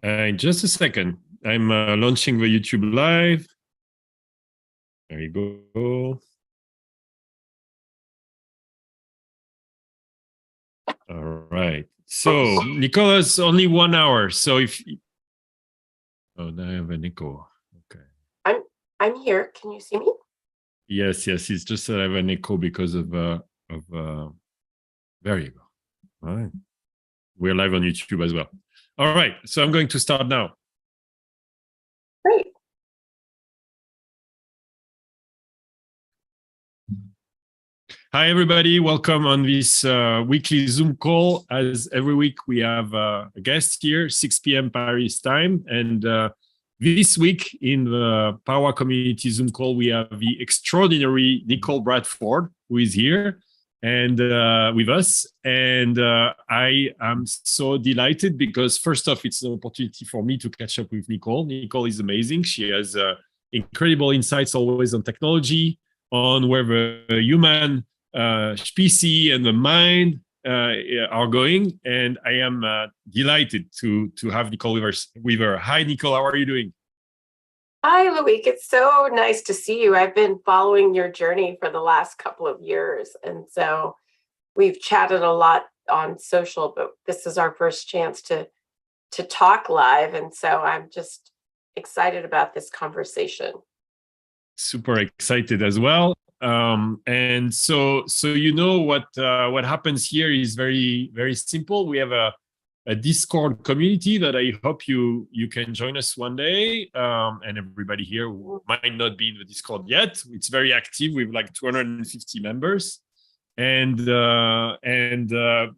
In just a second, I'm launching the YouTube Live. There you go. All right. So Nicola's only 1 hour. So if now I have an echo. Okay. I'm here. Can you see me? Yes. It's just that I have an echo because of there you go. All right. We're live on YouTube as well. All right. So I'm going to start now. Great. Hi, everybody. Welcome on this weekly Zoom call. As every week, we have a guest here, 6 p.m. Paris time. And this week in the PAWA community Zoom call, we have the extraordinary Nicole Bradford, who is here and with us. And I am so delighted because first off, it's an opportunity for me to catch up with Nicole. Nicole is amazing. She has incredible insights always on technology, on where the human species and the mind are going, and I am delighted to have Nicole with her. Hi, Nicole. How are you doing? Hi, Loic. It's so nice to see you. I've been following your journey for the last couple of years, and so we've chatted a lot on social, but this is our first chance to talk live, and so I'm just excited about this conversation. Super excited as well. And so you know what happens here is very, very simple. We have a Discord community that I hope you can join us one day. And everybody here who might not be in the Discord yet. It's very active with like 250 members. And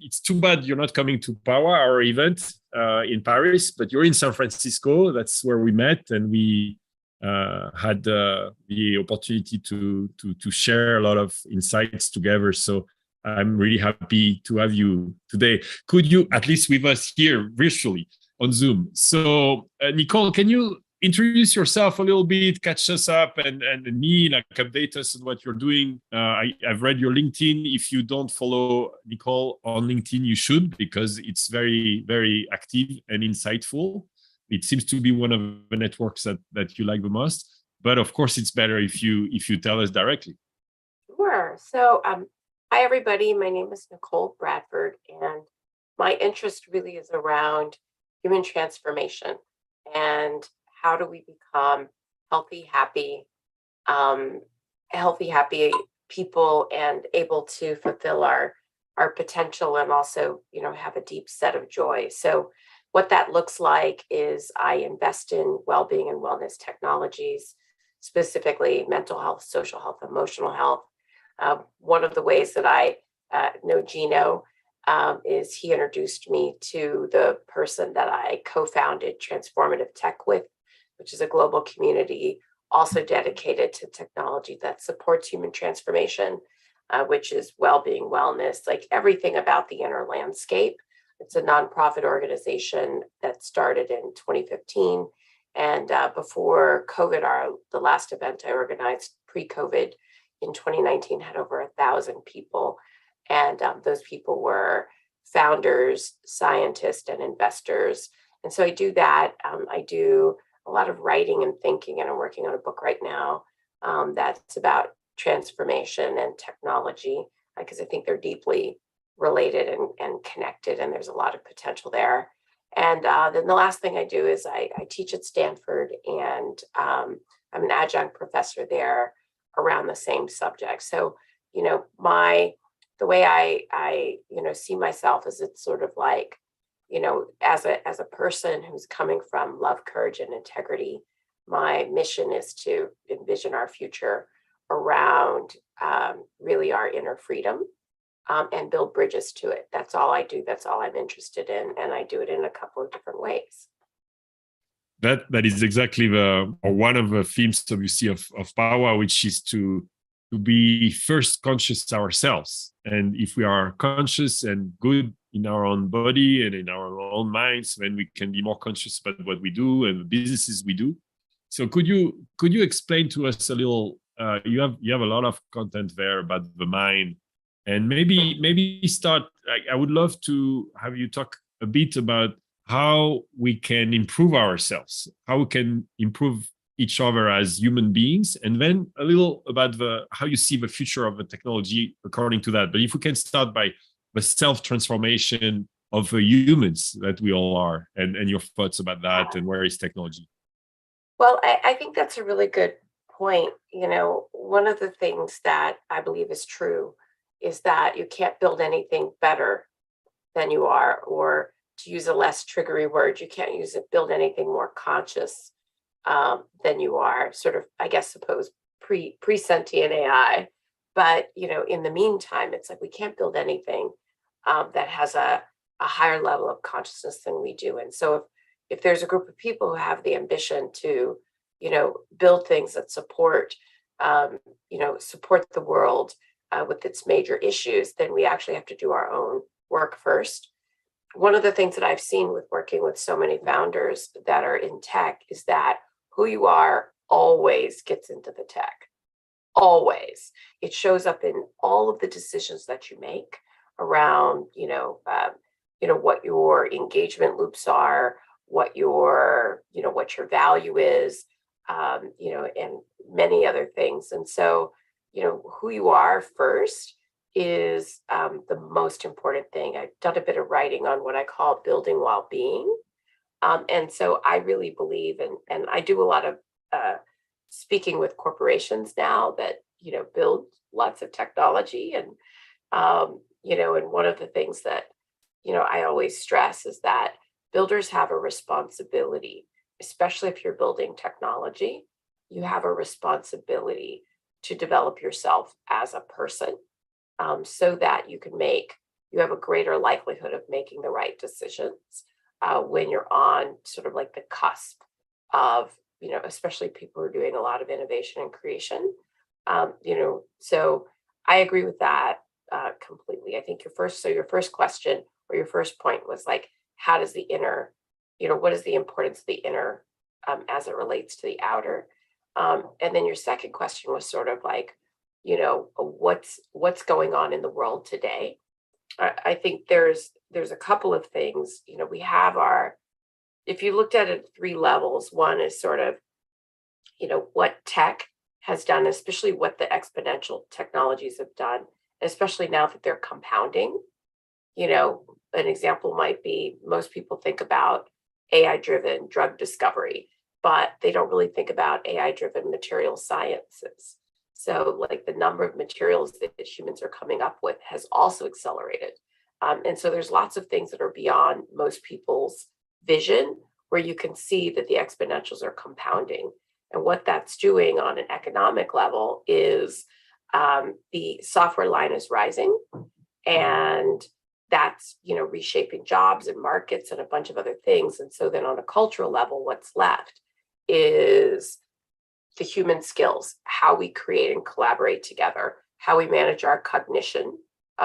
it's too bad you're not coming to PAWA, our event in Paris, but you're in San Francisco. That's where we met, and we had the opportunity to share a lot of insights together. So I'm really happy to have you today. Could you, at least with us here virtually on Zoom? So Nicole, can you introduce yourself a little bit, catch us up, and me, like update us on what you're doing? I've read your LinkedIn. If you don't follow Nicole on LinkedIn, you should, because it's very, very active and insightful. It seems to be one of the networks that you like the most. But of course, it's better if you tell us directly. Sure. So, hi, everybody. My name is Nicole Bradford, and my interest really is around human transformation and how do we become healthy, happy people and able to fulfill our potential and also, have a deep set of joy. So what that looks like is I invest in well-being and wellness technologies, specifically mental health, social health, emotional health. One of the ways that I know Gino is he introduced me to the person that I co-founded Transformative Tech with, which is a global community also dedicated to technology that supports human transformation, which is well-being, wellness, like everything about the inner landscape. It's a nonprofit organization that started in 2015. And before COVID, the last event I organized pre-COVID in 2019 had over 1,000 people. And those people were founders, scientists, and investors. And so I do that. I do a lot of writing and thinking, and I'm working on a book right now that's about transformation and technology, because I think they're deeply related and connected, and there's a lot of potential there. And then the last thing I do is I teach at Stanford, and I'm an adjunct professor there around the same subject. So, the way I see myself is it's sort of like, as a person who's coming from love, courage, and integrity, my mission is to envision our future around really our inner freedom. And build bridges to it. That's all I do. That's all I'm interested in. And I do it in a couple of different ways. That is exactly one of the themes, obviously, of PAWA, which is to be first conscious ourselves. And if we are conscious and good in our own body and in our own minds, then we can be more conscious about what we do and the businesses we do. So could you explain to us a little? You have a lot of content there about the mind. And maybe start. I would love to have you talk a bit about how we can improve ourselves, how we can improve each other as human beings, and then a little about how you see the future of the technology according to that. But if we can start by the self-transformation of the humans that we all are, and your thoughts about that, and where is technology? Well, I think that's a really good point. One of the things that I believe is true is that you can't build anything better than you are, or to use a less triggery word, you can't build anything more conscious than you are. Sort of, I guess, suppose pre sentient AI, but in the meantime, it's like we can't build anything that has a higher level of consciousness than we do. And so, if there's a group of people who have the ambition to, build things that support, support the world with its major issues, then we actually have to do our own work first. One of the things that I've seen with working with so many founders that are in tech is that who you are always gets into the tech. Always. It shows up in all of the decisions that you make around, what your engagement loops are, what your value is, and many other things. And so, who you are first is the most important thing. I've done a bit of writing on what I call building while being. And so I really believe, and I do a lot of speaking with corporations now that, build lots of technology. And, and one of the things that, I always stress is that builders have a responsibility, especially if you're building technology, you have a responsibility to develop yourself as a person, so that you have a greater likelihood of making the right decisions when you're on sort of like the cusp of, especially people who are doing a lot of innovation and creation. So I agree with that completely. I think your first question or your first point was like, how does the inner, what is the importance of the inner as it relates to the outer? And then your second question was sort of like, what's going on in the world today. I think there's a couple of things. We have if you looked at it at three levels, one is sort of, what tech has done, especially what the exponential technologies have done, especially now that they're compounding. An example might be, most people think about AI-driven drug discovery, but they don't really think about AI-driven material sciences. So like the number of materials that humans are coming up with has also accelerated. And so there's lots of things that are beyond most people's vision, where you can see that the exponentials are compounding. And what that's doing on an economic level is the software line is rising, and that's, reshaping jobs and markets and a bunch of other things. And so then on a cultural level, what's left is the human skills, how we create and collaborate together, how we manage our cognition,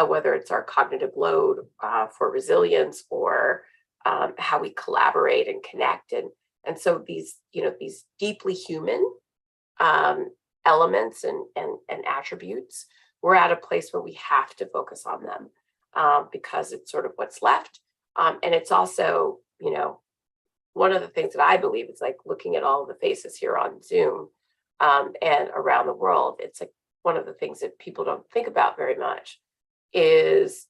whether it's our cognitive load for resilience, or how we collaborate and connect. And so these deeply human elements and attributes, we're at a place where we have to focus on them because it's sort of what's left. And it's also, one of the things that I believe is like looking at all of the faces here on Zoom and around the world. It's like one of the things that people don't think about very much is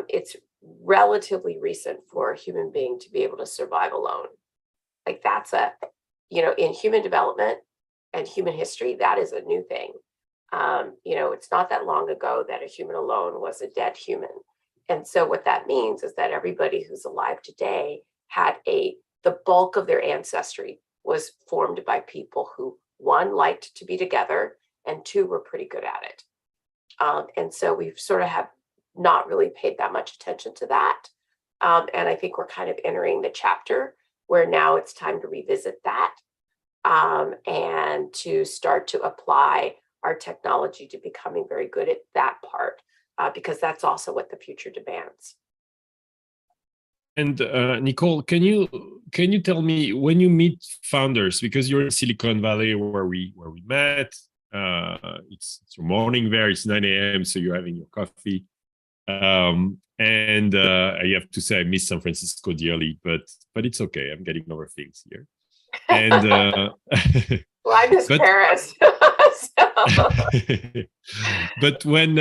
it's relatively recent for a human being to be able to survive alone. Like that's in human development and human history, that is a new thing. It's not that long ago that a human alone was a dead human. And so what that means is that everybody who's alive today had the bulk of their ancestry was formed by people who, one, liked to be together, and two, were pretty good at it. And so we've sort of have not really paid that much attention to that. And I think we're kind of entering the chapter where now it's time to revisit that and to start to apply our technology to becoming very good at that part, because that's also what the future demands. And Nicole, can you tell me, when you meet founders, because you're in Silicon Valley where we met, it's your morning there, it's 9 a.m., so you're having your coffee, and And I have to say I miss San Francisco dearly, but it's okay. I'm getting over things here. And Well, I miss but Paris. So, but when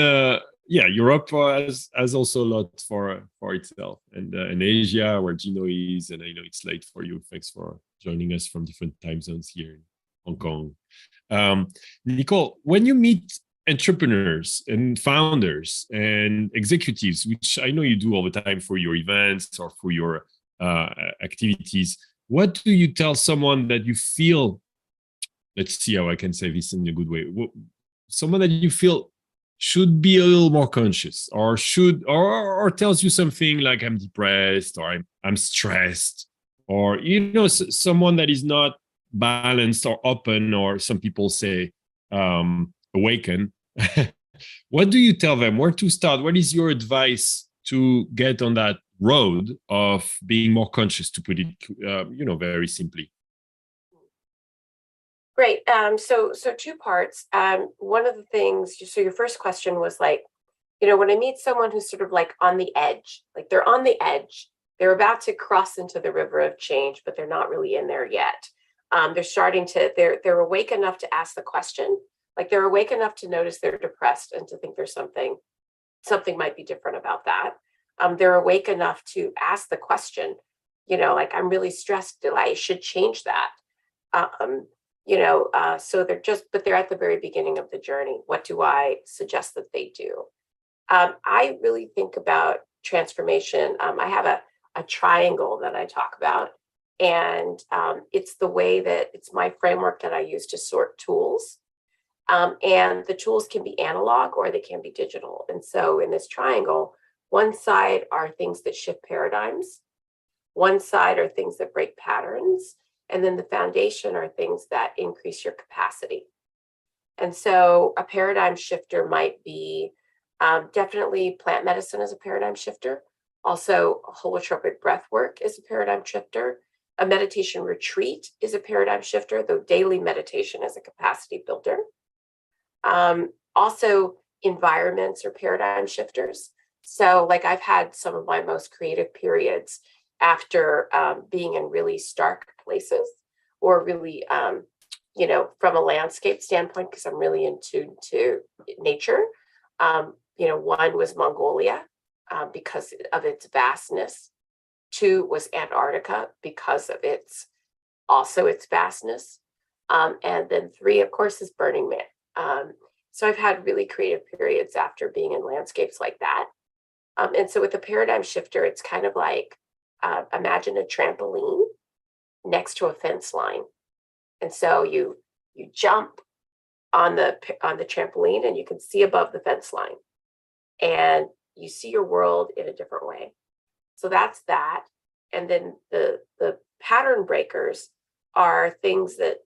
yeah, Europe has also a lot for itself, and Asia, where Gino is, and I know it's late for you. Thanks for joining us from different time zones here in Hong Kong. Nicole, when you meet entrepreneurs and founders and executives, which I know you do all the time for your events or for your activities, what do you tell someone that you feel, let's see how I can say this in a good way, someone that you feel should be a little more conscious, or should, or tells you something like I'm depressed, or I'm stressed, or someone that is not balanced or open, or some people say awaken. What do you tell them? Where to start? What is your advice to get on that road of being more conscious, to put it very simply? great. So two parts. One of the things, so your first question was like, when I meet someone who's sort of like on the edge, like they're on the edge, they're about to cross into the river of change, but they're not really in there yet. They're awake enough to ask the question, like they're awake enough to notice they're depressed and to think there's something might be different about that. They're awake enough to ask the question, like I'm really stressed, I should change that. So they're at the very beginning of the journey. What do I suggest that they do? I really think about transformation. I have a triangle that I talk about, and it's my framework that I use to sort tools. And the tools can be analog or they can be digital. And so in this triangle, one side are things that shift paradigms, one side are things that break patterns, and then the foundation are things that increase your capacity. And so a paradigm shifter might be definitely plant medicine is a paradigm shifter. Also, holotropic breath work is a paradigm shifter. A meditation retreat is a paradigm shifter, though daily meditation is a capacity builder. Also, environments are paradigm shifters. So, like, I've had some of my most creative periods after being in really stark places, or really, from a landscape standpoint, because I'm really in tune to nature. One was Mongolia because of its vastness. Two was Antarctica because of its vastness. And then three, of course, is Burning Man. So I've had really creative periods after being in landscapes like that. And so with a paradigm shifter, it's kind of like, imagine a trampoline next to a fence line. And so you jump on the trampoline and you can see above the fence line, and you see your world in a different way. So that's that. And then the pattern breakers are things that,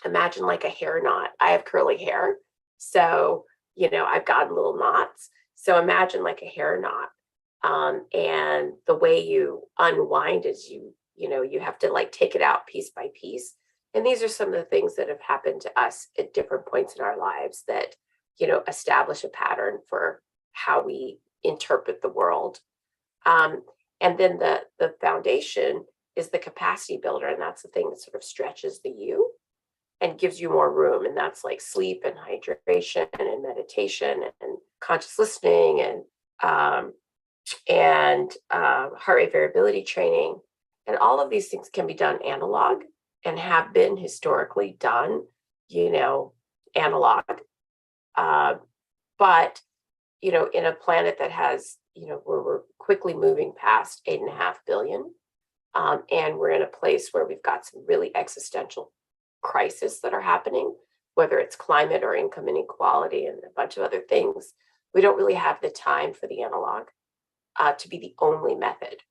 imagine like a hair knot. I have curly hair, so I've gotten little knots. So imagine like a hair knot, and the way you unwind is you have to like take it out piece by piece. And these are some of the things that have happened to us at different points in our lives that establish a pattern for how we interpret the world. And then the foundation is the capacity builder, and that's the thing that sort of stretches the you and gives you more room. And that's like sleep and hydration and meditation and conscious listening and heart rate variability training. And all of these things can be done analog and have been historically done, analog. But, in a planet that has, where we're quickly moving past 8.5 billion, and we're in a place where we've got some really existential crises that are happening, whether it's climate or income inequality and a bunch of other things, we don't really have the time for the analog to be the only method.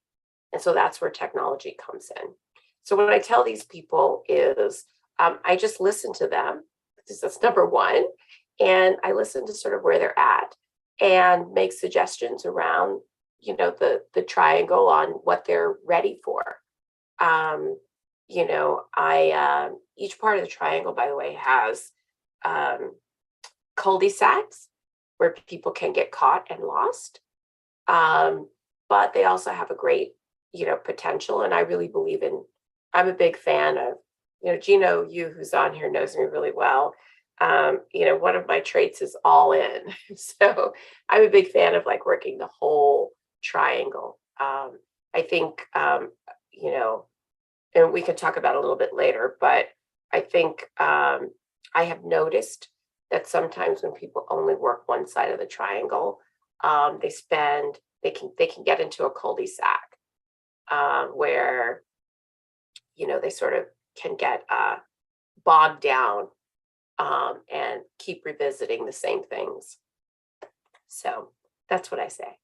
And so that's where technology comes in. So what I tell these people is I just listen to them, because that's number one. And I listen to sort of where they're at and make suggestions around, the triangle on what they're ready for. Each part of the triangle, by the way, has cul-de-sacs where people can get caught and lost. But they also have a great, potential. And I really believe I'm a big fan of, Gino, you who's on here knows me really well. One of my traits is all in. So I'm a big fan of like working the whole triangle. I think, and we can talk about it a little bit later, but I think I have noticed that sometimes when people only work one side of the triangle, they can get into a cul-de-sac where, they sort of can get bogged down and keep revisiting the same things. So that's what I say.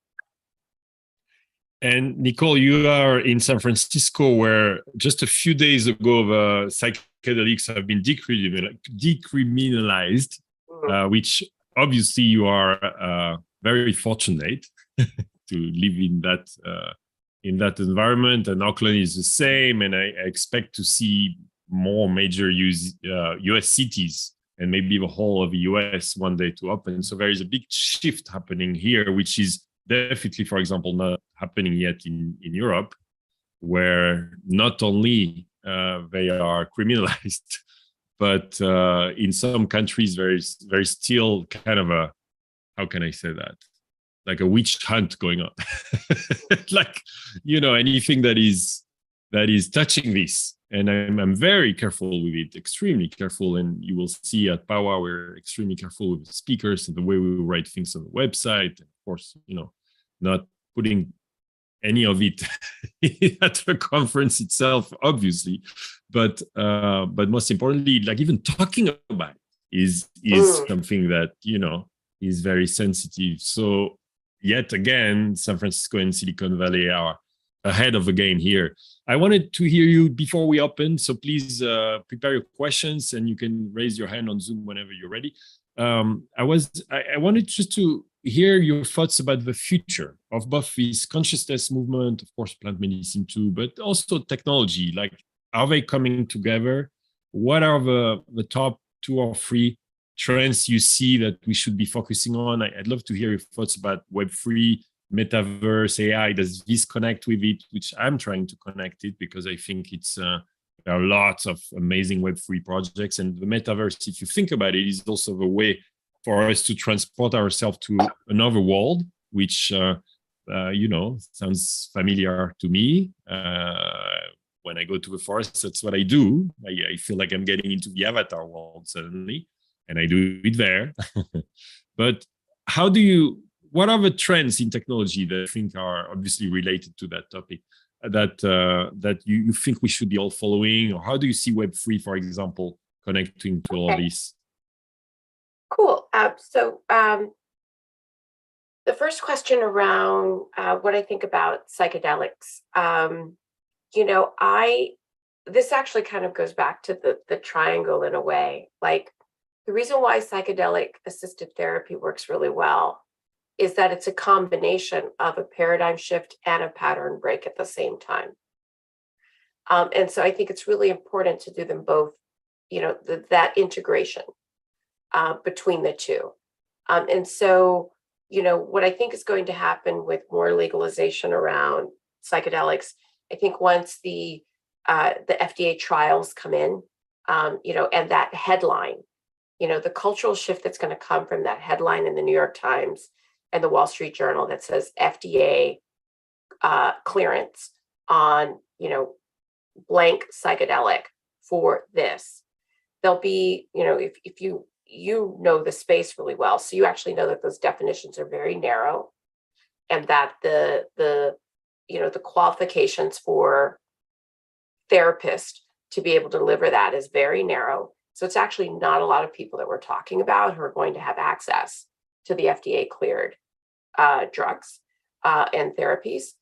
And Nicole, you are in San Francisco, where just a few days ago, psychedelics have been decriminalized, which obviously you are very fortunate to live in that environment. And Auckland is the same, and I expect to see more major US cities and maybe the whole of the US one day to open. So there is a big shift happening here, which is definitely, for example, not happening yet in Europe, where not only they are criminalized, but in some countries there is still kind of a, how can I say that? Like a witch hunt going on. Like, anything that is touching this. And I'm very careful with it, extremely careful. And you will see at PAWA, we're extremely careful with the speakers and the way we write things on the website. Of course, not putting any of it at the conference itself, obviously. But most importantly, like even talking about it is something that, is very sensitive. So yet again, San Francisco and Silicon Valley are ahead of the game here. I wanted to hear you before we open, so please prepare your questions, and you can raise your hand on Zoom whenever you're ready. I wanted just to hear your thoughts about the future of both this consciousness movement, of course, plant medicine too, but also technology. Like, are they coming together? What are the top 2 or 3 trends you see that we should be focusing on? I'd love to hear your thoughts about Web3, metaverse, AI. Does this connect with it? Which I'm trying to connect it, because I think there are lots of amazing Web3 projects. And the metaverse, if you think about it, is also the way for us to transport ourselves to another world, which, sounds familiar to me. When I go to the forest, that's what I do. I feel like I'm getting into the avatar world suddenly, and I do it there. But what are the trends in technology that I think are obviously related to that topic that you think we should be all following? Or how do you see Web3, for example, connecting to all this? Cool. So the first question around what I think about psychedelics, this actually kind of goes back to the triangle in a way. Like, the reason why psychedelic assisted therapy works really well is that it's a combination of a paradigm shift and a pattern break at the same time. And so I think it's really important to do them both, that integration between the two. And so, what I think is going to happen with more legalization around psychedelics, I think once the FDA trials come in, and that headline, the cultural shift that's going to come from that headline in the New York Times and the Wall Street Journal that says FDA clearance on, blank psychedelic for this. There'll be, if you know the space really well, so you actually know that those definitions are very narrow, and that the qualifications for therapists to be able to deliver that is very narrow. So it's actually not a lot of people that we're talking about who are going to have access to the FDA cleared drugs and therapies.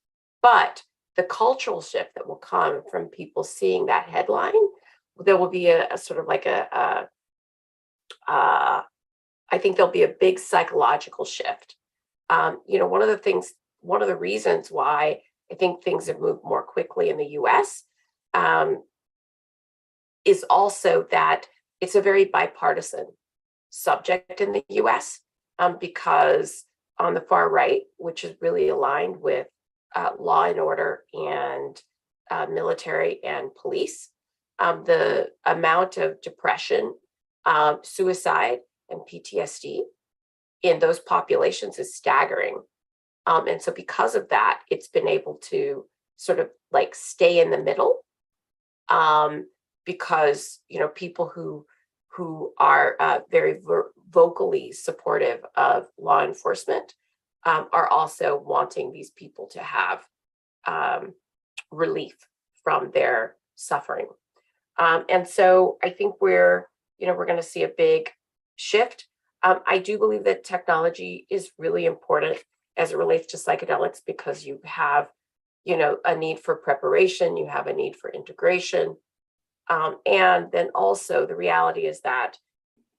But the cultural shift that will come from people seeing that headline, there will be a sort of like I think there'll be a big psychological shift. One of the reasons why I think things have moved more quickly in the US is also that it's a very bipartisan subject in the US, because on the far right, which is really aligned with law and order and military and police. The amount of depression, suicide, and PTSD in those populations is staggering. And so because of that, it's been able to sort of like stay in the middle, because, people who are very vocally supportive of law enforcement are also wanting these people to have relief from their suffering. And so I think we're going to see a big shift. I do believe that technology is really important as it relates to psychedelics, because you have, a need for preparation, you have a need for integration. And then also the reality is that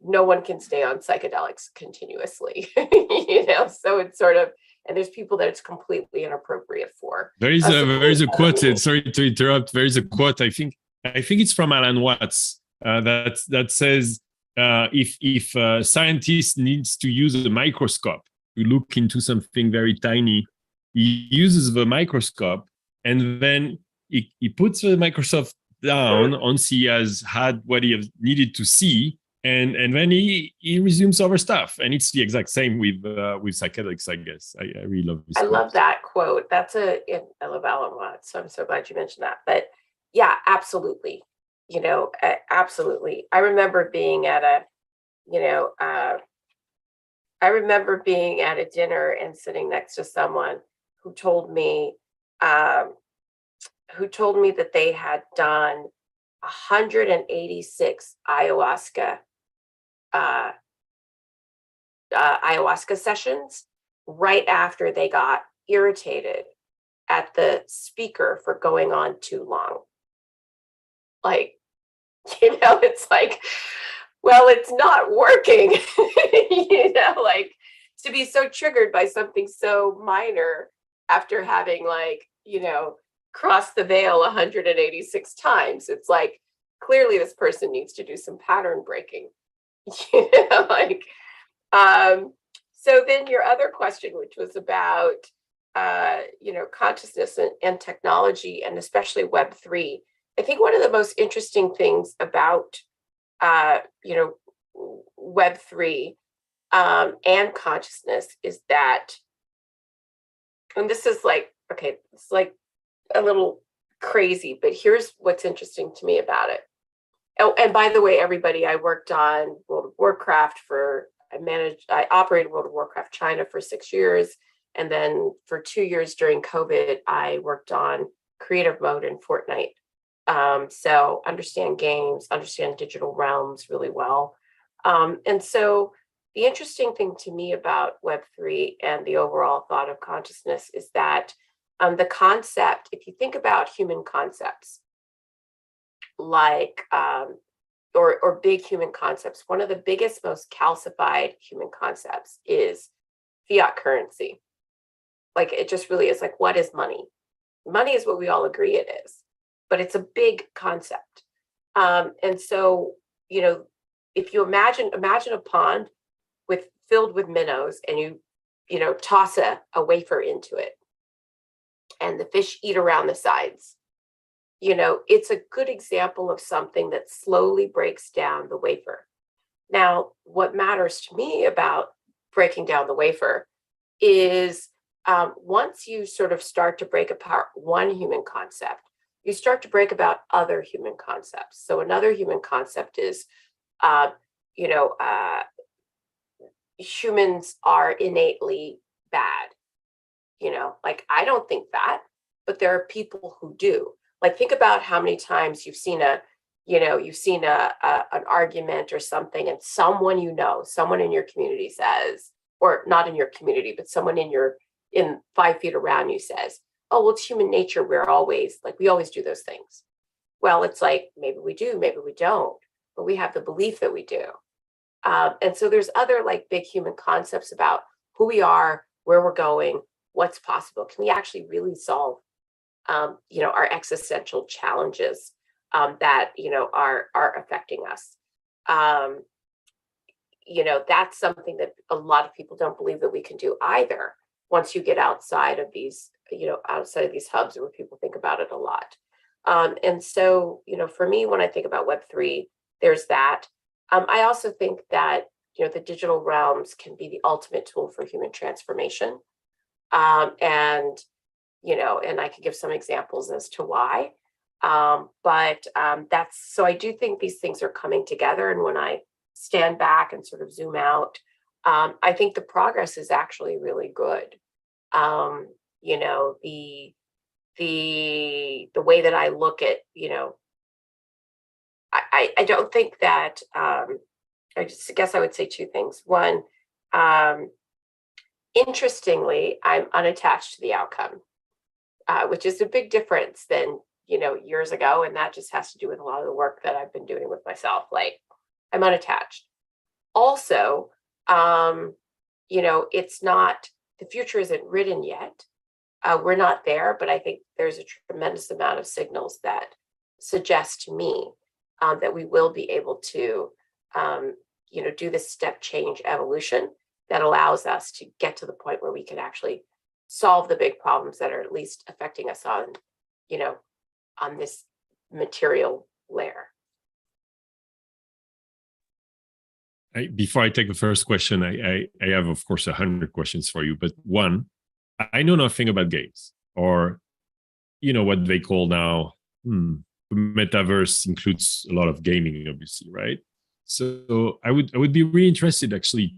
no one can stay on psychedelics continuously, so it's sort of, and there's people that it's completely inappropriate for. There is a quote, sorry to interrupt, there is a quote, I think it's from Alan Watts, that says, if a scientist needs to use a microscope to look into something very tiny, he uses the microscope, and then he puts the microscope down once he has had what he needed to see, and then he resumes other stuff. And it's the exact same with psychedelics, I guess. I really love this. I love that quote. I love Alan Watts, so I'm so glad you mentioned that. But yeah, absolutely. Absolutely. I remember being at a dinner and sitting next to someone who told me that they had done 186 ayahuasca sessions right after they got irritated at the speaker for going on too long. Like, it's like, well, it's not working, like, to be so triggered by something so minor after having, like, crossed the veil 186 times. It's like, clearly this person needs to do some pattern breaking, like, so then your other question, which was about, consciousness and technology, and especially Web3. I think one of the most interesting things about, Web3 and consciousness is that, and this is like, okay, it's like a little crazy, but here's what's interesting to me about it. Oh, and by the way, everybody, I worked on World of Warcraft I operated World of Warcraft China for 6 years. And then for 2 years during COVID, I worked on creative mode in Fortnite. So understand games, understand digital realms really well. And so the interesting thing to me about Web3 and the overall thought of consciousness is that the concept, if you think about human concepts, like, or big human concepts, one of the biggest, most calcified human concepts is fiat currency. Like, it just really is like, what is money? Money is what we all agree it is, but it's a big concept. And so, if you imagine a pond filled with minnows, and you toss a wafer into it, and the fish eat around the sides, it's a good example of something that slowly breaks down the wafer. Now, what matters to me about breaking down the wafer is, once you sort of start to break apart one human concept, you start to break about other human concepts. So another human concept is, humans are innately bad. Like, I don't think that, but there are people who do. Like, think about how many times you've seen an argument or something, and someone in your community says, or not in your community, but someone in 5 feet around you says, oh, well, it's human nature. We always do those things. Well, it's like, maybe we do, maybe we don't, but we have the belief that we do. And so there's other, like, big human concepts about who we are, where we're going, what's possible. Can we actually really solve, our existential challenges that, are affecting us? that's something that a lot of people don't believe that we can do either once you get outside of these, outside of these hubs where people think about it a lot. And so, for me, when I think about Web3, there's that. I also think that, the digital realms can be the ultimate tool for human transformation. And I can give some examples as to why. But so I do think these things are coming together. And when I stand back and sort of zoom out, I think the progress is actually really good. The way that I look at, I don't think that, I just guess I would say two things. One, interestingly, I'm unattached to the outcome, which is a big difference than, years ago. And that just has to do with a lot of the work that I've been doing with myself. Like, I'm unattached. Also, it's not, the future isn't written yet. We're not there, but I think there's a tremendous amount of signals that suggest to me that we will be able to, do this step change evolution that allows us to get to the point where we can actually solve the big problems that are at least affecting us on, on this material layer. Before I take the first question, I have, of course, 100 questions for you. But one, I know nothing about games, or, what they call now, the metaverse includes a lot of gaming, obviously, right? So I would be really interested actually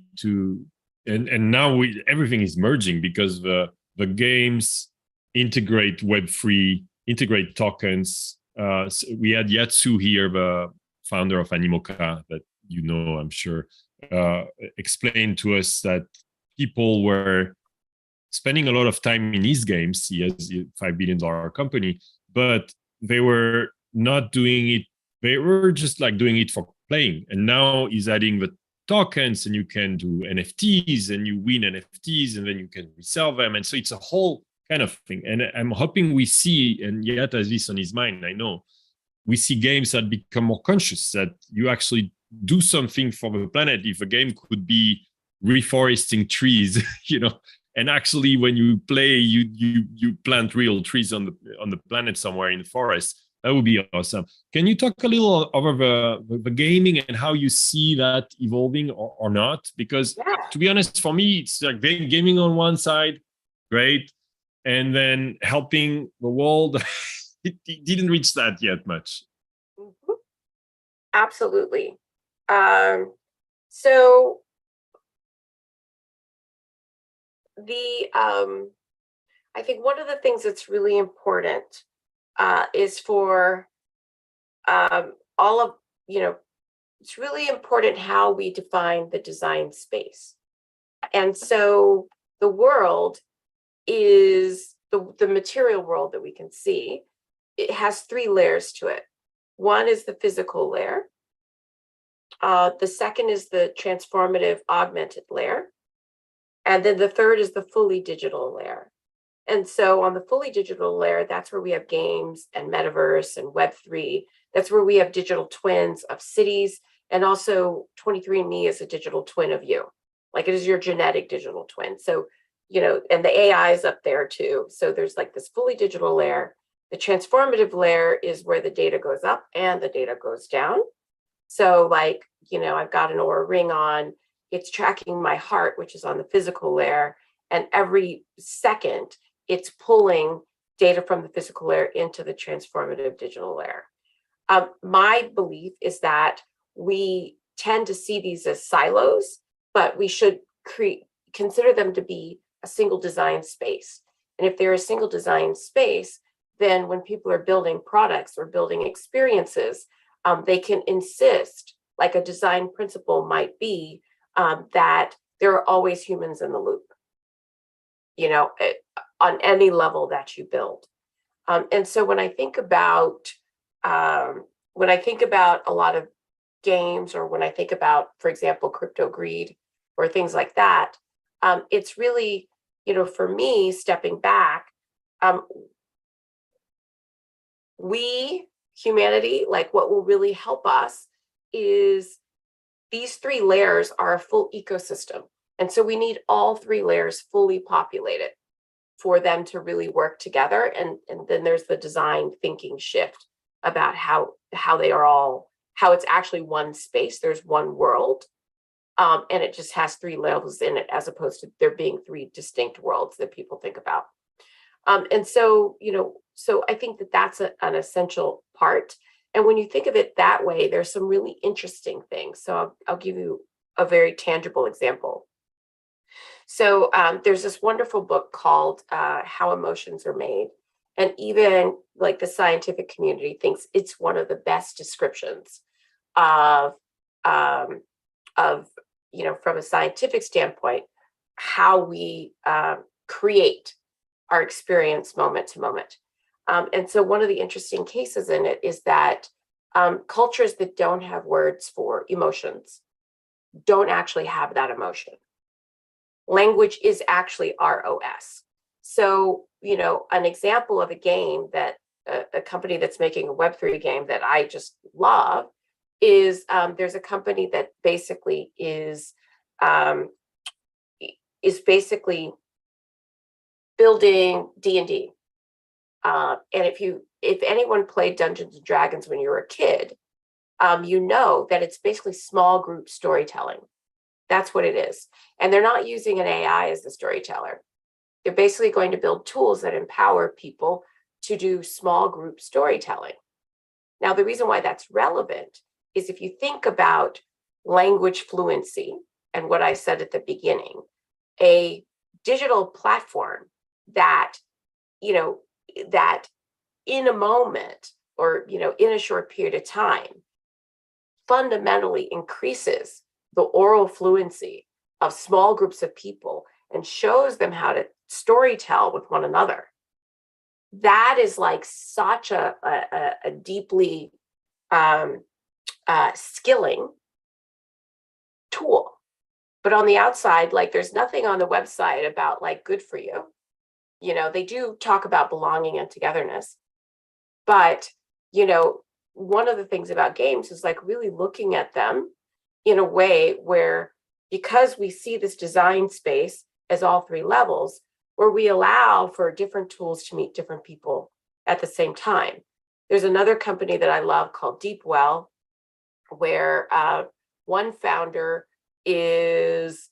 and now everything is merging because the games integrate Web3, integrate tokens. So we had Yatsu here, the founder of Animoca, that I'm sure, explained to us that people were spending a lot of time in his games. He has a $5 billion company, but they were not doing it. They were just like doing it for playing. And now he's adding the tokens, and you can do NFTs, and you win NFTs, and then you can resell them. And so it's a whole kind of thing. And I'm hoping we see, and yet as this on his mind, I know, we see games that become more conscious, that you actually do something for the planet. If a game could be reforesting trees, and actually when you play, you plant real trees on the planet somewhere in the forest. That would be awesome. Can you talk a little over the gaming and how you see that evolving or not? Because to be honest, for me, it's like gaming on one side, great, and then helping the world, it didn't reach that yet much. Mm-hmm. Absolutely. So I think one of the things that's really important is for all of, it's really important how we define the design space. And so the world is the material world that we can see. It has three layers to it. One is the physical layer. The second is the transformative augmented layer. And then the third is the fully digital layer. And so on the fully digital layer, that's where we have games and metaverse and Web3. That's where we have digital twins of cities. And also 23andMe is a digital twin of you. Like, it is your genetic digital twin. So, and the AI is up there too. So there's like this fully digital layer. The transformative layer is where the data goes up and the data goes down. So like, I've got an Oura ring on, it's tracking my heart, which is on the physical layer. And every second, it's pulling data from the physical layer into the transformative digital layer. My belief is that we tend to see these as silos, but we should consider them to be a single design space. And if they're a single design space, then when people are building products or building experiences, they can insist, like a design principle might be, that there are always humans in the loop, on any level that you build. And so when I think about a lot of games, or when I think about, for example, crypto greed or things like that, it's really, for me, stepping back, humanity, like what will really help us is these three layers are a full ecosystem. And so we need all three layers fully populated for them to really work together. And then there's the design thinking shift about how they are all, how it's actually one space. There's one world. And it just has three levels in it, as opposed to there being three distinct worlds that people think about. And so, so I think that that's an essential part. And when you think of it that way, there's some really interesting things. So I'll give you a very tangible example. So there's this wonderful book called How Emotions Are Made. And even like the scientific community thinks it's one of the best descriptions of from a scientific standpoint, how we create our experience moment to moment. And so one of the interesting cases in it is that cultures that don't have words for emotions don't actually have that emotion. Language is actually ROS. So, an example of a game that a company that's making a Web3 game that I just love is there's a company that basically is basically building D&D. And if anyone played Dungeons and Dragons when you were a kid, you know that it's basically small group storytelling. That's what it is. And they're not using an AI as the storyteller. They're basically going to build tools that empower people to do small group storytelling. Now, the reason why that's relevant is if you think about language fluency and what I said at the beginning, a digital platform that, that in a moment or, in a short period of time, fundamentally increases the oral fluency of small groups of people and shows them how to storytell with one another. That is like such a deeply skilling tool. But on the outside, like there's nothing on the website about like good for you. They do talk about belonging and togetherness. But, one of the things about games is like really looking at them in a way where, because we see this design space as all three levels, where we allow for different tools to meet different people at the same time. There's another company that I love called Deepwell, where one founder is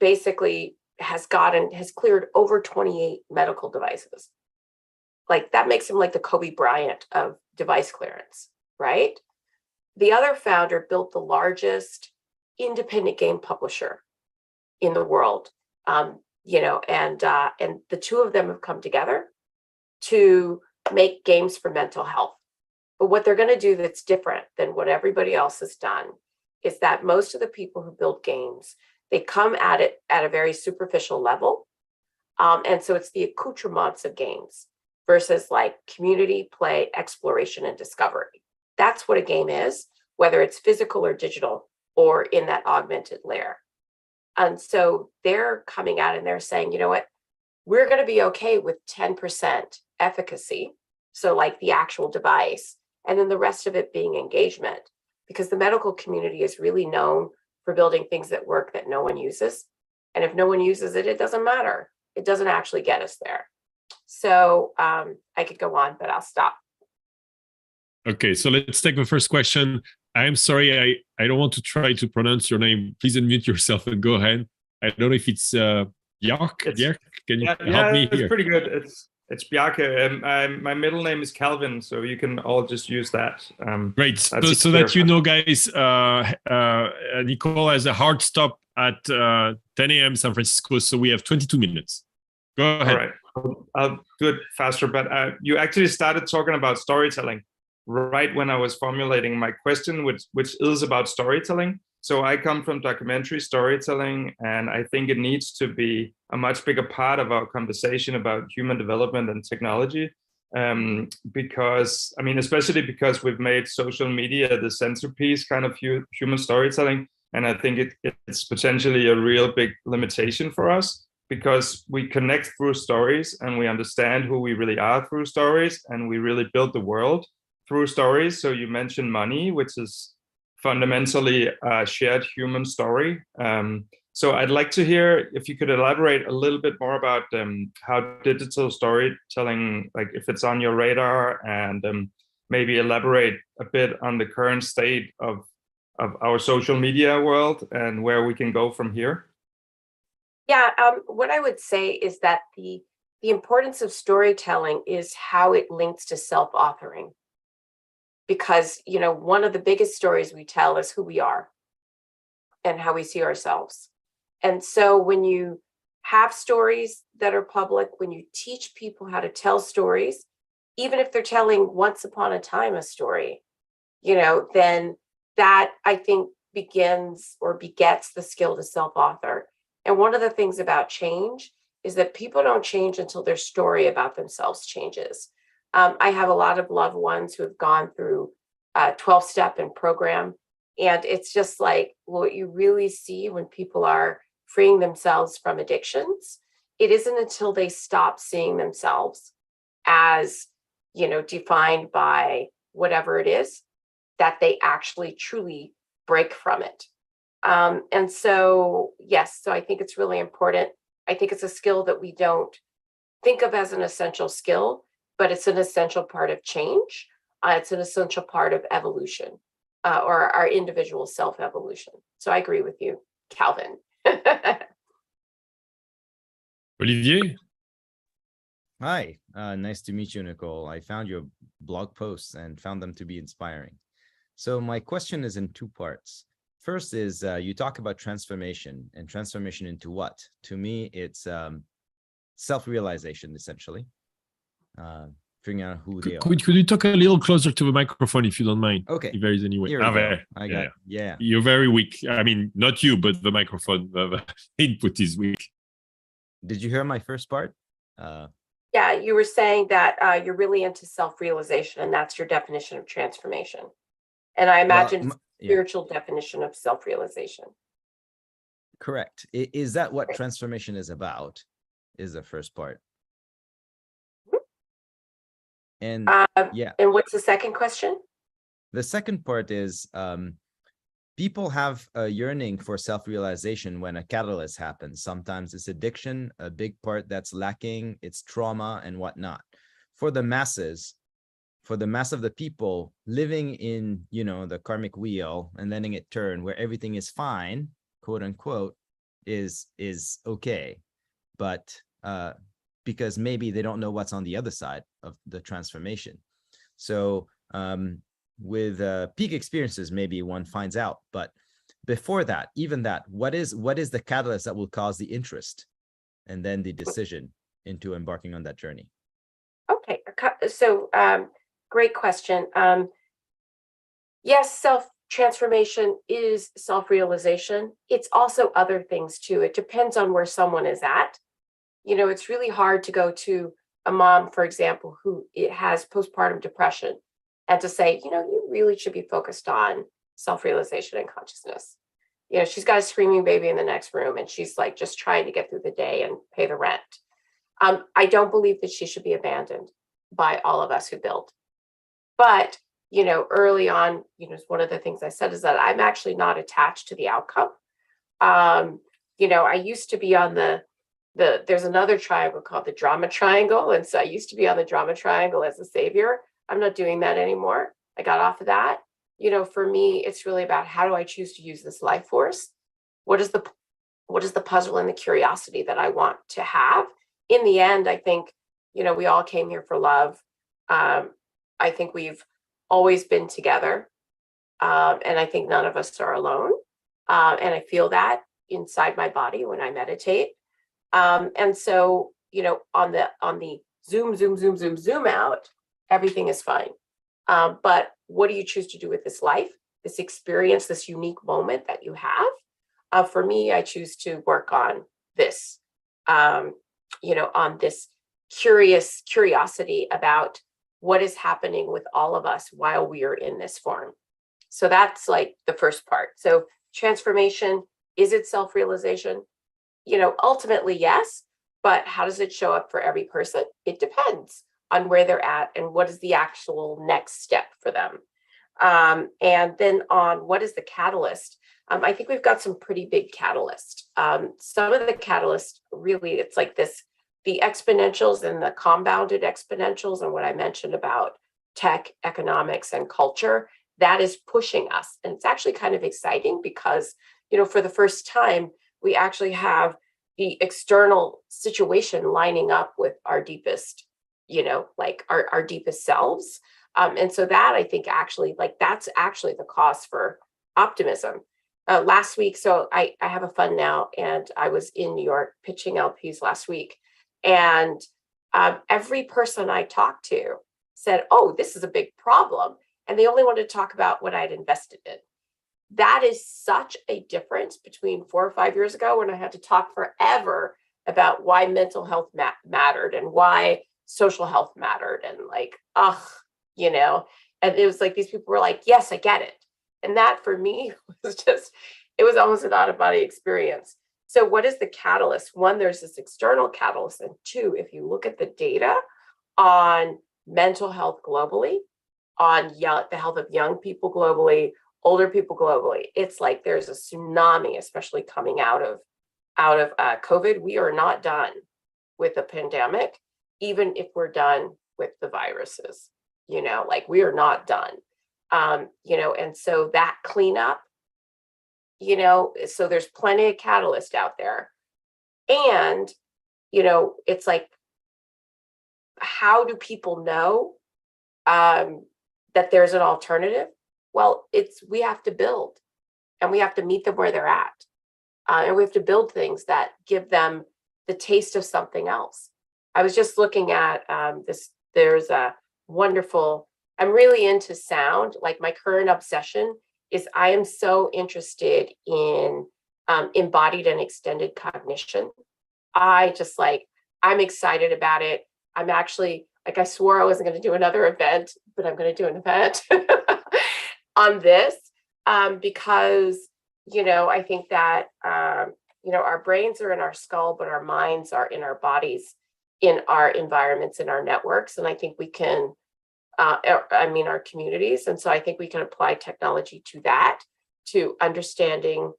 basically has cleared over 28 medical devices. Like that makes him like the Kobe Bryant of device clearance, right? The other founder built the largest independent game publisher in the world, and the two of them have come together to make games for mental health. But what they're going to do that's different than what everybody else has done is that most of the people who build games, they come at it at a very superficial level, and so it's the accoutrements of games versus like community, play, exploration, and discovery. That's what a game is, whether it's physical or digital or in that augmented layer. And so they're coming out and they're saying, you know what, we're going to be okay with 10% efficacy. So like the actual device, and then the rest of it being engagement, because the medical community is really known for building things that work that no one uses. And if no one uses it, it doesn't matter. It doesn't actually get us there. So I could go on, but I'll stop. Okay, so let's take the first question. I'm sorry, I don't want to try to pronounce your name. Please unmute yourself and go ahead. I don't know if it's Bjark. Bjark, can you help me here? It's pretty good. It's Bjarke. My middle name is Calvin, so you can all just use that. Great. So that you know, guys, Nicole has a hard stop at 10 a.m. San Francisco, so we have 22 minutes. Go ahead. All right. I'll do it faster, but you actually started talking about storytelling right when I was formulating my question, which is about storytelling. So I come from documentary storytelling, and I think it needs to be a much bigger part of our conversation about human development and technology. Because, I mean, especially because we've made social media the centerpiece kind of human storytelling. And I think it's potentially a real big limitation for us, because we connect through stories and we understand who we really are through stories, and we really build the world through stories. So you mentioned money, which is fundamentally a shared human story. So I'd like to hear if you could elaborate a little bit more about how digital storytelling, like if it's on your radar, and maybe elaborate a bit on the current state of our social media world and where we can go from here. Yeah, what I would say is that the importance of storytelling is how it links to self-authoring. Because, one of the biggest stories we tell is who we are and how we see ourselves. And so when you have stories that are public, when you teach people how to tell stories, even if they're telling once upon a time a story, then that, I think, begins or begets the skill to self-author. And one of the things about change is that people don't change until their story about themselves changes. I have a lot of loved ones who have gone through 12-step and program. And it's just like what you really see when people are freeing themselves from addictions. It isn't until they stop seeing themselves as, defined by whatever it is, that they actually truly break from it. And so, yes, so I think it's really important. I think it's a skill that we don't think of as an essential skill, but it's an essential part of change. It's an essential part of evolution, or our individual self-evolution. So I agree with you, Calvin. Olivier? Hi, nice to meet you, Nicole. I found your blog posts and found them to be inspiring. So my question is in two parts. First is you talk about transformation, and transformation into what? To me, it's self-realization, essentially. Figuring out who they are. Could you talk a little closer to the microphone, if you don't mind? Okay. If there is any way. Here we go. I got it. Yeah. You're very weak. I mean, not you, but the microphone, the input is weak. Did you hear my first part? Yeah, you were saying that you're really into self-realization, and that's your definition of transformation. And I imagine spiritual definition of self-realization. Correct. Is that what transformation is about? Is the first part. And yeah. And what's the second question? The second part is people have a yearning for self-realization when a catalyst happens. Sometimes it's addiction, a big part that's lacking, it's trauma and whatnot. For the masses, for the mass of the people living in, the karmic wheel and letting it turn where everything is fine, quote unquote, is okay. But because maybe they don't know what's on the other side of the transformation. So with peak experiences, maybe one finds out, but before that, even that, what is the catalyst that will cause the interest and then the decision into embarking on that journey? Okay, so great question. Yes, self-transformation is self-realization. It's also other things too. It depends on where someone is at. It's really hard to go to a mom, for example, who has postpartum depression and to say, you really should be focused on self-realization and consciousness. She's got a screaming baby in the next room and she's like just trying to get through the day and pay the rent. I don't believe that she should be abandoned by all of us who build. But, early on, one of the things I said is that I'm actually not attached to the outcome. I used to be on there's another triangle called the drama triangle. And so I used to be on the drama triangle as a savior. I'm not doing that anymore. I got off of that. For me, it's really about how do I choose to use this life force? What is the puzzle and the curiosity that I want to have? In the end, I think, we all came here for love. I think we've always been together. And I think none of us are alone. And I feel that inside my body when I meditate. And so, on the zoom out, everything is fine. But what do you choose to do with this life, this experience, this unique moment that you have? For me, I choose to work on this, on this curiosity about what is happening with all of us while we are in this form. So that's like the first part. So transformation, is it self-realization? Ultimately, yes, but how does it show up for every person? It depends on where they're at and what is the actual next step for them. And then on what is the catalyst? I think we've got some pretty big catalysts. Some of the catalysts really, it's like this, the exponentials and the compounded exponentials, and what I mentioned about tech, economics, and culture, that is pushing us. And it's actually kind of exciting because, for the first time, we actually have the external situation lining up with our deepest, like our deepest selves. And so that, I think, actually, like, that's actually the cause for optimism. Last week, so I have a fund now, and I was in New York pitching LPs last week, and every person I talked to said, oh, this is a big problem. And they only wanted to talk about what I'd invested in. That is such a difference between 4 or 5 years ago, when I had to talk forever about why mental health mattered and why social health mattered. And like, and it was like, these people were like, yes, I get it. And that for me was just, it was almost an out-of-body experience. So what is the catalyst? One, there's this external catalyst. And two, if you look at the data on mental health globally, on the health of young people globally, older people globally, it's like there's a tsunami, especially coming out of COVID. We are not done with the pandemic, even if we're done with the viruses, like we are not done. And so that cleanup, so there's plenty of catalyst out there. And, it's like, how do people know that there's an alternative? Well, we have to build, and we have to meet them where they're at. And we have to build things that give them the taste of something else. I was just looking at there's a wonderful, I'm really into sound. Like, my current obsession is I am so interested in embodied and extended cognition. I'm excited about it. I'm actually, like, I swore I wasn't going to do another event, but I'm going to do an event on this because, I think that, our brains are in our skull, but our minds are in our bodies, in our environments, in our networks. And I think we can, our communities. And so I think we can apply technology to that, to understanding,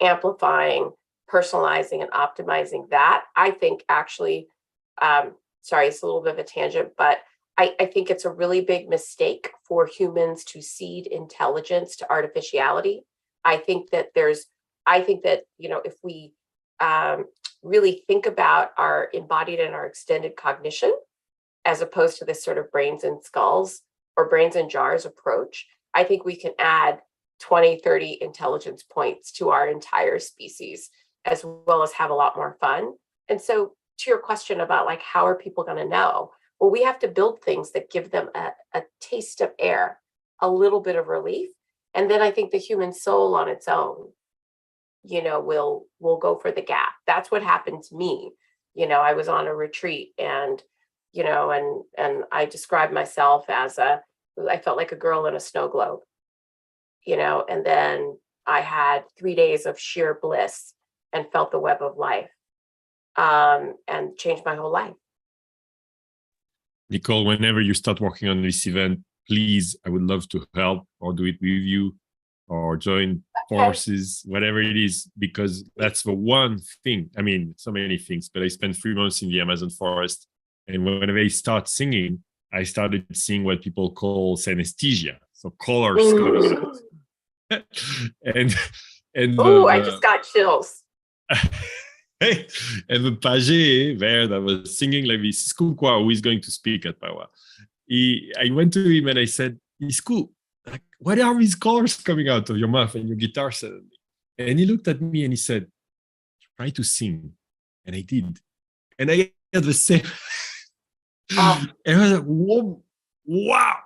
amplifying, personalizing, and optimizing that. I think actually, sorry, it's a little bit of a tangent, but I think it's a really big mistake for humans to cede intelligence to artificiality. I think that if we really think about our embodied and our extended cognition, as opposed to this sort of brains and skulls or brains and jars approach, I think we can add 20, 30 intelligence points to our entire species, as well as have a lot more fun. And so, to your question about, like, how are people going to know? Well, we have to build things that give them a taste of air, a little bit of relief. And then I think the human soul on its own, will go for the gap. That's what happened to me. I was on a retreat, and and I described myself as I felt like a girl in a snow globe, and then I had 3 days of sheer bliss and felt the web of life, and changed my whole life. Nicole, whenever you start working on this event, please, I would love to help or do it with you or join forces, whatever it is, because that's the one thing. I mean, so many things, but I spent 3 months in the Amazon forest. And whenever I start singing, I started seeing what people call synesthesia, so colors. and I just got chills. And the page there that was singing like this, Isku Kwa, who is going to speak at PAWA. I went to him and I said, Isku, like, what are these colors coming out of your mouth and your guitar suddenly? And he looked at me and he said, try to sing. And I did. And I had the same. And I was like, whoa, wow.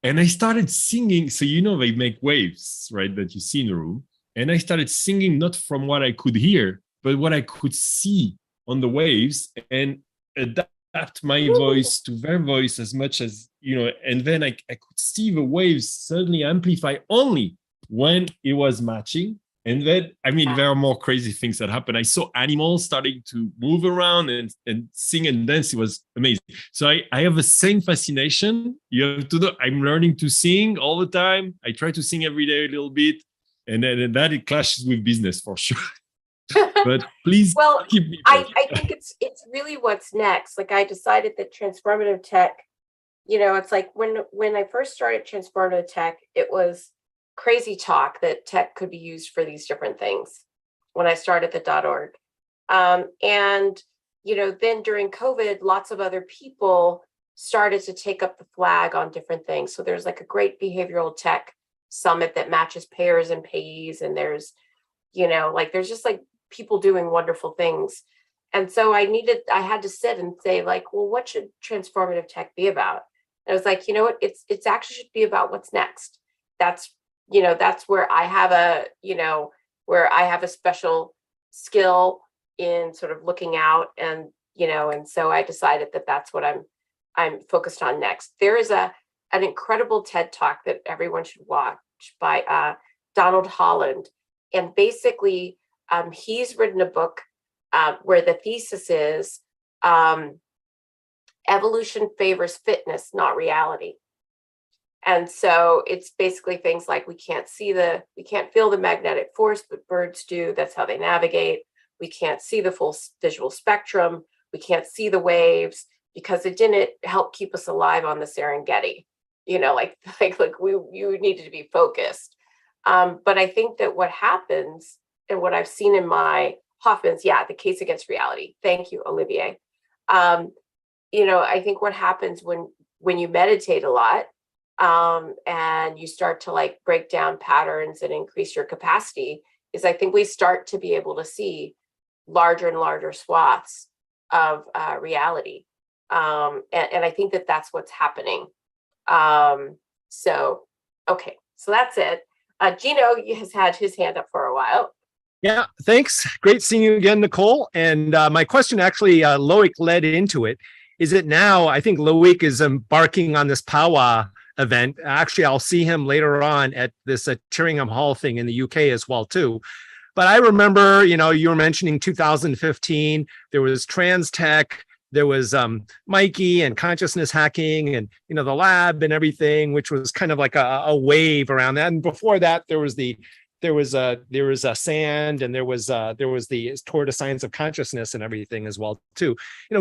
And I started singing. So, they make waves, right, that you see in the room. And I started singing not from what I could hear, but what I could see on the waves, and adapt my voice to their voice as much as, and then I could see the waves suddenly amplify only when it was matching. And then, I mean, there are more crazy things that happen. I saw animals starting to move around and sing and dance. It was amazing. So I have the same fascination. You have to know, I'm learning to sing all the time. I try to sing every day a little bit. And then that it clashes with business for sure. But please Well, keep me I posted. think it's really what's next. Like I decided that transformative tech, it's like when I first started transformative tech, it was crazy talk that tech could be used for these different things when I started the .org. And, then during COVID, lots of other people started to take up the flag on different things. So there's like a great behavioral tech summit that matches payers and payees. And there's, there's just like people doing wonderful things. And so I had to sit and say like, well, what should transformative tech be about? And I was like, you know what, it's actually should be about what's next. That's where I have a special skill in sort of looking out and so I decided that that's what I'm focused on next. There is an incredible TED talk that everyone should watch by Donald Holland. And basically he's written a book where the thesis is evolution favors fitness, not reality. And so it's basically things like we can't feel the magnetic force, but birds do. That's how they navigate. We can't see the full visual spectrum. We can't see the waves because it didn't help keep us alive on the Serengeti. You needed to be focused. But I think that what happens and what I've seen in my Hoffman's, the case against reality. Thank you, Olivier. I think what happens when you meditate a lot, and you start to like break down patterns and increase your capacity is I think we start to be able to see larger and larger swaths of reality. And I think that that's what's happening. So that's it. Gino has had his hand up for a while. Yeah, thanks. Great seeing you again, Nicole. And my question actually, Loic led into it. Is it now, I think Loic is embarking on this PAWA event. Actually, I'll see him later on at this Tyringham Hall thing in the UK as well, too. But I remember, you were mentioning 2015, there was trans tech, there was Mikey and consciousness hacking and, the lab and everything, which was kind of like a wave around that. And before that, there was a sand and there was the toward a science of consciousness and everything as well too.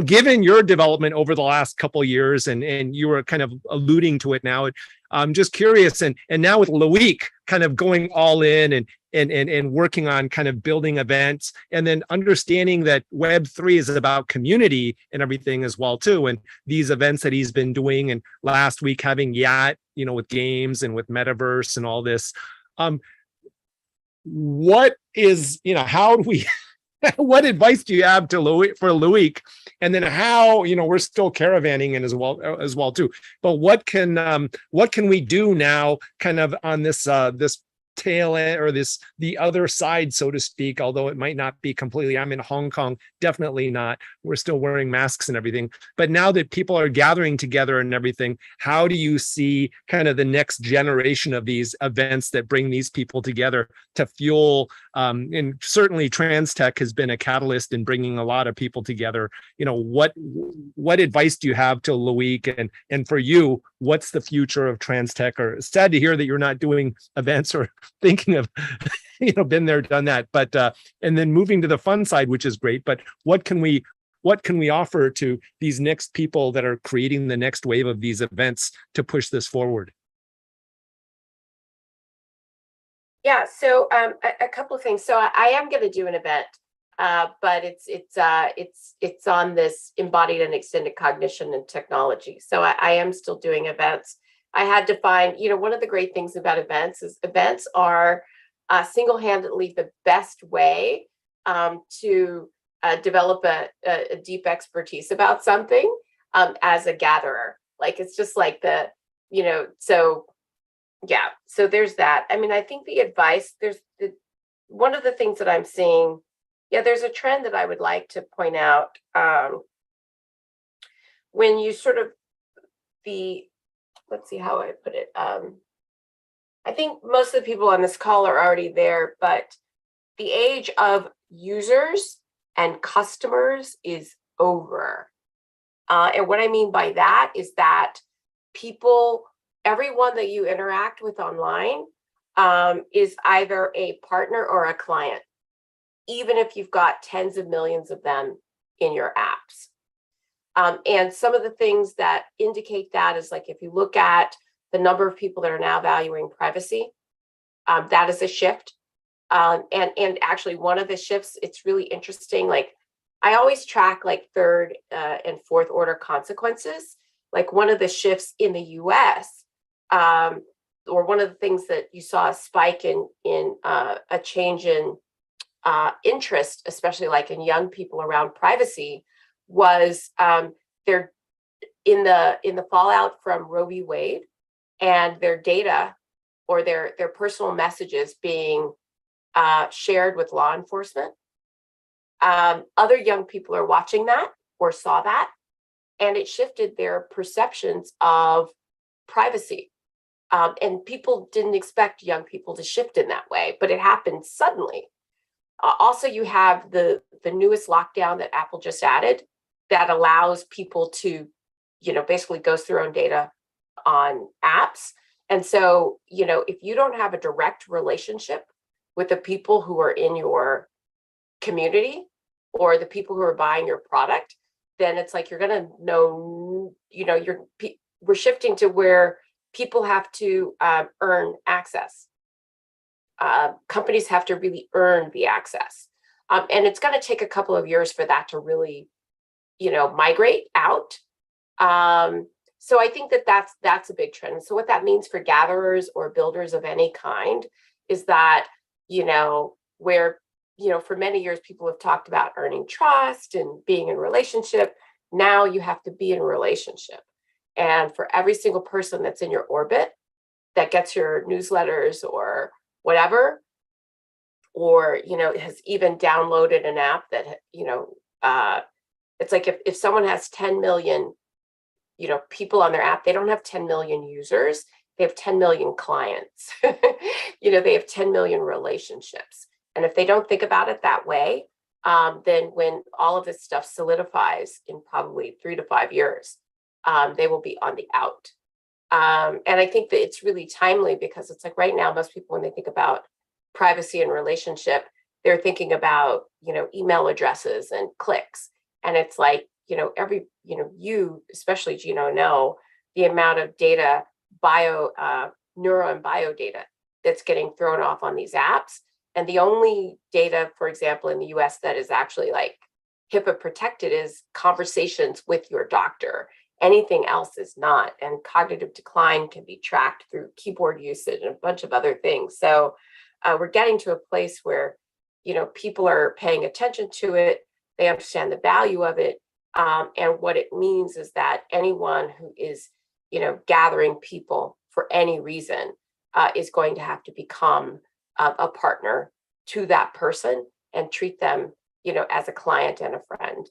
Given your development over the last couple of years and you were kind of alluding to it now, I'm just curious and now with Loic kind of going all in and working on kind of building events and then understanding that Web3 is about community and everything as well too. And these events that he's been doing and last week having Yacht, with games and with metaverse and all this. What is, how do we, what advice do you have for Loic? And then how, we're still caravanning in as well too. But what can we do now kind of on this tail end or the other side, so to speak, although it might not be completely, I'm in Hong Kong, definitely not. We're still wearing masks and everything. But now that people are gathering together and everything, how do you see kind of the next generation of these events that bring these people together to fuel, and certainly trans tech has been a catalyst in bringing a lot of people together. What advice do you have to Loic and for you, what's the future of trans tech? Or sad to hear that you're not doing events or thinking of, been there, done that. But and then moving to the fun side, which is great. But what can we offer to these next people that are creating the next wave of these events to push this forward? Yeah, so a couple of things. So I am going to do an event, but it's on this embodied and extended cognition and technology. So I am still doing events. I had to find, one of the great things about events is events are single-handedly the best way to develop a deep expertise about something as a gatherer. Like, it's just like so yeah, so there's that. I mean, I think the advice, one of the things that I'm seeing, there's a trend that I would like to point out. When you sort of let's see how I put it. I think most of the people on this call are already there, but the age of users and customers is over. And what I mean by that is that people, everyone that you interact with online is either a partner or a client, even if you've got tens of millions of them in your apps. And some of the things that indicate that is like, if you look at the number of people that are now valuing privacy, that is a shift. And actually one of the shifts, it's really interesting. Like I always track like third and fourth order consequences. Like one of the shifts in the US, or one of the things that you saw a spike in a change in interest, especially like in young people around privacy, was they're in the fallout from Roe v. Wade and their data or their personal messages being shared with law enforcement. Other young people are watching that or saw that, and it shifted their perceptions of privacy. And people didn't expect young people to shift in that way, but it happened suddenly. Also, you have the newest lockdown that Apple just added that allows people to, basically goes through their own data on apps. And so, if you don't have a direct relationship with the people who are in your community or the people who are buying your product, then it's like you're going to know, we're shifting to where people have to earn access. Companies have to really earn the access. And it's going to take a couple of years for that to really, migrate out. So I think that's a big trend. So what that means for gatherers or builders of any kind is that, where, for many years, people have talked about earning trust and being in a relationship. Now you have to be in a relationship. And for every single person that's in your orbit that gets your newsletters or whatever, or, has even downloaded an app that, it's like if someone has 10 million, people on their app, they don't have 10 million users, they have 10 million clients, they have 10 million relationships. And if they don't think about it that way, then when all of this stuff solidifies in probably 3 to 5 years, they will be on the out. And I think that it's really timely because it's like right now, most people, when they think about privacy and relationship, they're thinking about, email addresses and clicks. And it's like, every, you, especially Gino, know the amount of data, neuro and bio data that's getting thrown off on these apps. And the only data, for example, in the US that is actually like HIPAA protected is conversations with your doctor. Anything else is not. And cognitive decline can be tracked through keyboard usage and a bunch of other things. So we're getting to a place where, people are paying attention to it. They understand the value of it. And what it means is that anyone who is, gathering people for any reason is going to have to become a partner to that person and treat them, as a client and a friend.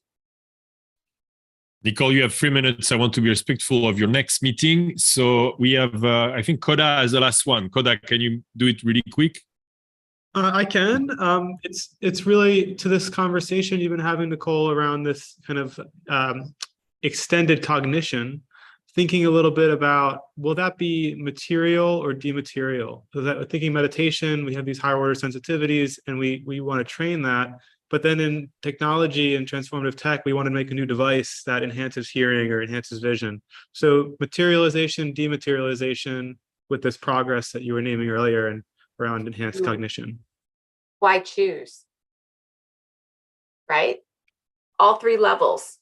Nicole, you have 3 minutes. I want to be respectful of your next meeting. So we have, I think, Koda as the last one. Koda, can you do it really quick? I can. It's really to this conversation you've been having, Nicole, around this kind of extended cognition, thinking a little bit about, will that be material or dematerial? So that thinking meditation, we have these higher order sensitivities and we want to train that. But then in technology and transformative tech, we want to make a new device that enhances hearing or enhances vision. So materialization, dematerialization with this progress that you were naming earlier and around enhanced cognition. Why choose? Right? All 3 levels.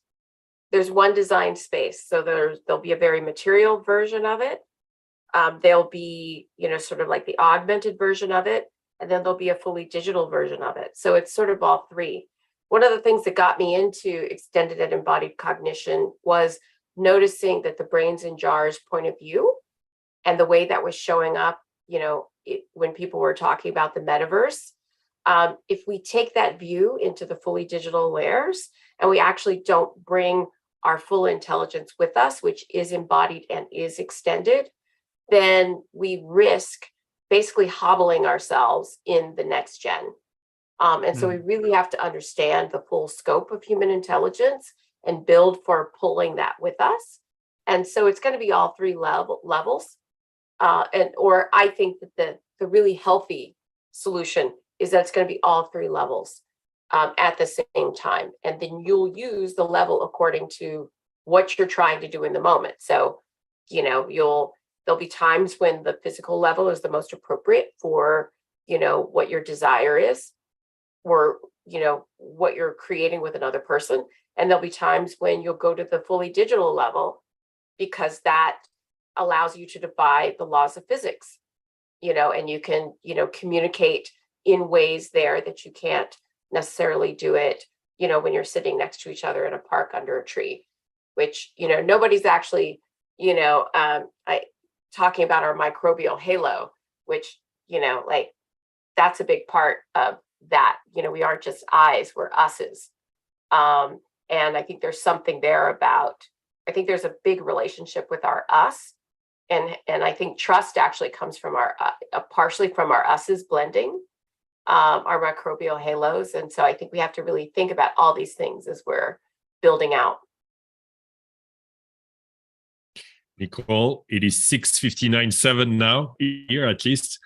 There's one design space. So there'll be a very material version of it. There'll be, sort of like the augmented version of it. And then there'll be a fully digital version of it. So it's sort of all 3. One of the things that got me into extended and embodied cognition was noticing that the brains in jars point of view and the way that was showing up, when people were talking about the metaverse. If we take that view into the fully digital layers and we actually don't bring our full intelligence with us, which is embodied and is extended, then we risk basically hobbling ourselves in the next gen. And so we really have to understand the full scope of human intelligence and build for pulling that with us. And so it's going to be all three levels. Or I think that the really healthy solution is that it's going to be all three levels at the same time. And then you'll use the level according to what you're trying to do in the moment. So, there'll be times when the physical level is the most appropriate for, what your desire is, or, what you're creating with another person. And there'll be times when you'll go to the fully digital level, because that allows you to defy the laws of physics, and you can, communicate in ways there that you can't necessarily do it, when you're sitting next to each other in a park under a tree, which, nobody's actually, talking about our microbial halo, which, that's a big part of that. We aren't just I's, we're us's. And I think there's something there about, I think there's a big relationship with our us. And I think trust actually comes from our, partially from our us's blending, our microbial halos. And so I think we have to really think about all these things as we're building out. Nicole, it is 6:59:7 now, here at least.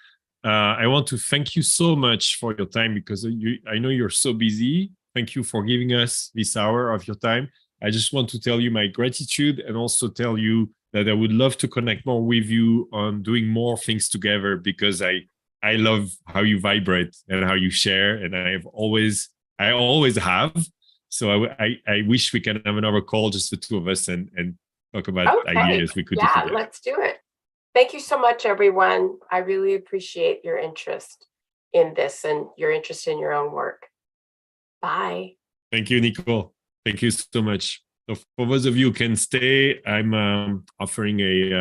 I want to thank you so much for your time, because I know you're so busy. Thank you for giving us this hour of your time. I just want to tell you my gratitude, and also tell you that I would love to connect more with you on doing more things together, because I love how you vibrate and how you share, and I always have. So I wish we can have another call, just the two of us, and talk about ideas we could do together. Let's do it. Thank you so much, everyone. I really appreciate your interest in this and your interest in your own work. Bye. Thank you, Nicole. Thank you so much. So for those of you who can stay, I'm offering a